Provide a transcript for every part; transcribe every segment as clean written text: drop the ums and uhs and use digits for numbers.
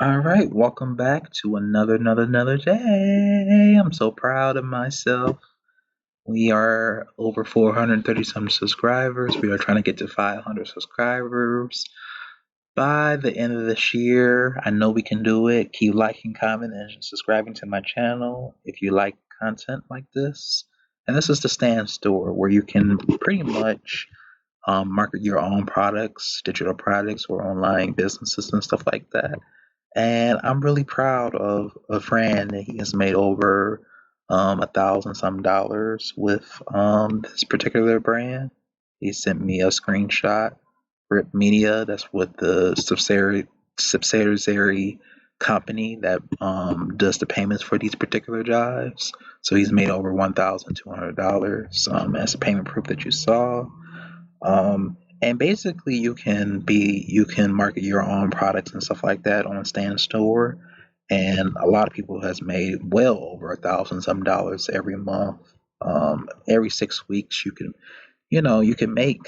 All right, welcome back to another day. I'm so proud of myself. We are over 430 some subscribers. We are trying to get to 500 subscribers by the end of this year. I know we can do it. Keep liking, commenting, and subscribing to my channel if you like content like this. And this is the Stan.Store where you can pretty much market your own products, digital products, or online businesses and stuff like that. And I'm really proud of a friend that he has made over a thousand some dollars with this particular brand. He sent me a screenshot. Rip Media, that's what the subsidiary company that does the payments for these particular jobs. So he's made over $1,200 as a payment proof that you saw. And basically, you can market your own products and stuff like that on Stan.Store, and a lot of people has made well over a thousand some dollars every month. Every 6 weeks, you can make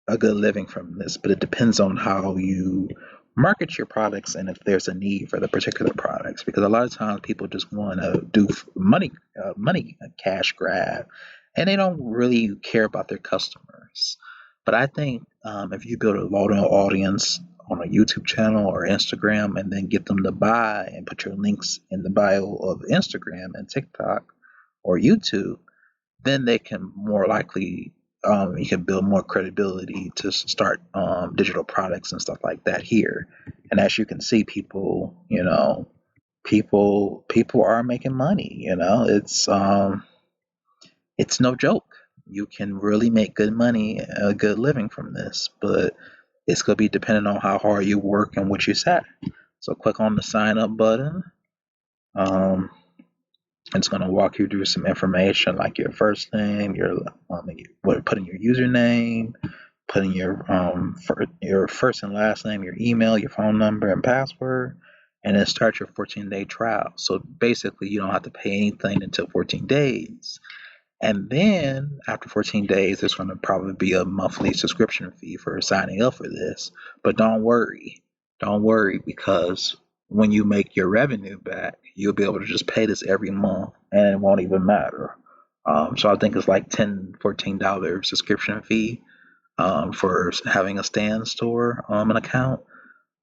a good living from this, but it depends on how you market your products and if there's a need for the particular products. Because a lot of times people just want to do money cash grab, and they don't really care about their customers. But I think if you build a loyal audience on a YouTube channel or Instagram, and then get them to buy and put your links in the bio of Instagram and TikTok or YouTube, then they can more likely you can build more credibility to start digital products and stuff like that here. And as you can see, people are making money. It's no joke. You can really make good money, a good living from this, but it's gonna be dependent on how hard you work and what you set. So click on the sign up button. Um, It's going to walk you through some information like your first name, putting your username, putting your first and last name, your email, your phone number, and password, and then start your 14-day trial. So basically, you don't have to pay anything until 14 days. And then after 14 days, there's going to probably be a monthly subscription fee for signing up for this. But don't worry. Don't worry because when you make your revenue back, you'll be able to just pay this every month and it won't even matter. So I think it's like $10, $14 subscription fee for having a Stan.Store an account.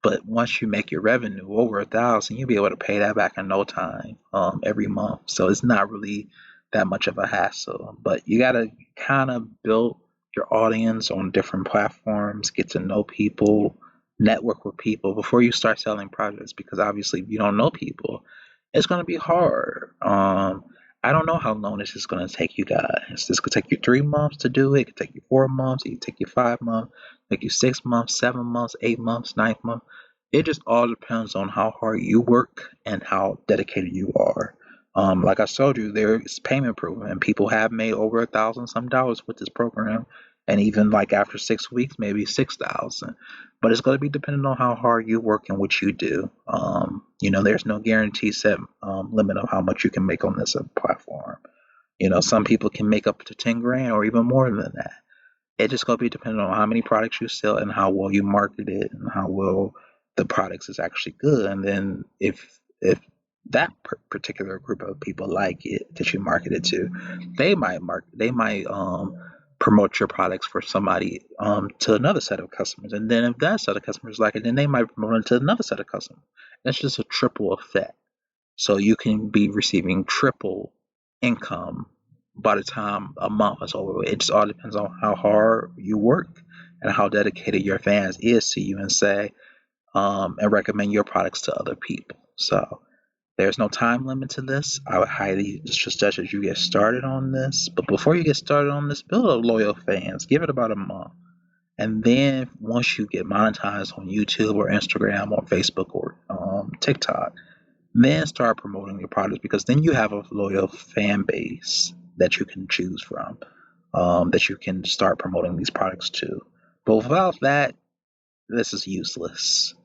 But once you make your revenue over 1,000, you'll be able to pay that back in no time every month. So it's not really that much of a hassle. But you gotta kind of build your audience on different platforms, get to know people, network with people before you start selling products. Because obviously, if you don't know people, it's gonna be hard. I don't know how long this is gonna take you guys. This could take you 3 months to do it. It could take you 4 months. It could take you 5 months. Take you 6 months, 7 months, 8 months, 9 months. It just all depends on how hard you work and how dedicated you are. Like I told you, there is payment proof, and people have made over a thousand some dollars with this program, and even like after 6 weeks, maybe 6,000. But it's going to be dependent on how hard you work and what you do. There's no guarantee set limit of how much you can make on this platform. Some people can make up to 10 grand or even more than that. It just gonna be dependent on how many products you sell and how well you market it and how well the products is actually good. And then if that particular group of people like it that you market it to, they might promote your products for somebody to another set of customers. And then if that set of customers like it, then they might promote it to another set of customers. That's just a triple effect. So you can be receiving triple income by the time a month is over. It just all depends on how hard you work and how dedicated your fans is to you and say and recommend your products to other people. So there's no time limit to this. I would highly suggest that you get started on this. But before you get started on this, build up loyal fans. Give it about a month. And then once you get monetized on YouTube or Instagram or Facebook or TikTok, then start promoting your products because then you have a loyal fan base that you can choose from, that you can start promoting these products to. But without that, this is useless.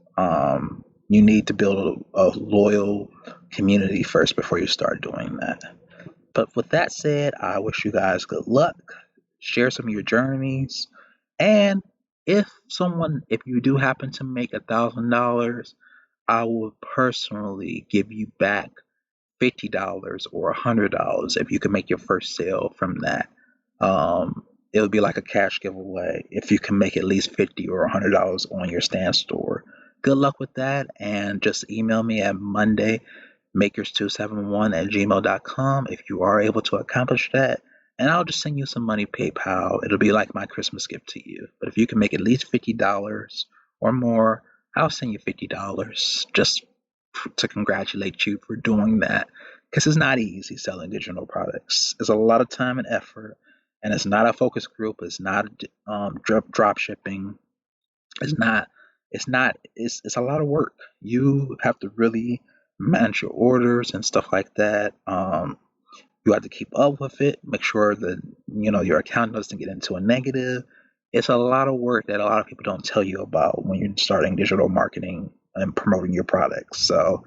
You need to build a loyal community first before you start doing that. But with that said, I wish you guys good luck. Share some of your journeys. And if you do happen to make $1,000, I would personally give you back $50 or $100 if you can make your first sale from that. It would be like a cash giveaway if you can make at least $50 or $100 on your stand store. Good luck with that, and just email me at mondaymakers271@gmail.com if you are able to accomplish that. And I'll just send you some money PayPal. It'll be like my Christmas gift to you. But if you can make at least $50 or more, I'll send you $50 just to congratulate you for doing that, because it's not easy selling digital products. It's a lot of time and effort, and it's not a focus group. It's not drop shipping. It's not. It's not. It's a lot of work. You have to really manage your orders and stuff like that. You have to keep up with it. Make sure that your account doesn't get into a negative. It's a lot of work that a lot of people don't tell you about when you're starting digital marketing and promoting your products. So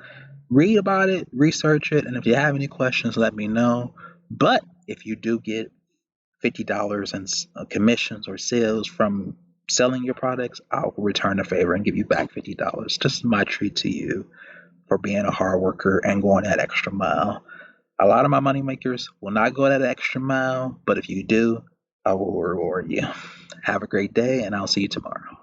read about it, research it, and if you have any questions, let me know. But if you do get $50 in commissions or sales from selling your products, I'll return the favor and give you back $50. Just my treat to you for being a hard worker and going that extra mile. A lot of my money makers will not go that extra mile, but if you do, I will reward you. Have a great day, and I'll see you tomorrow.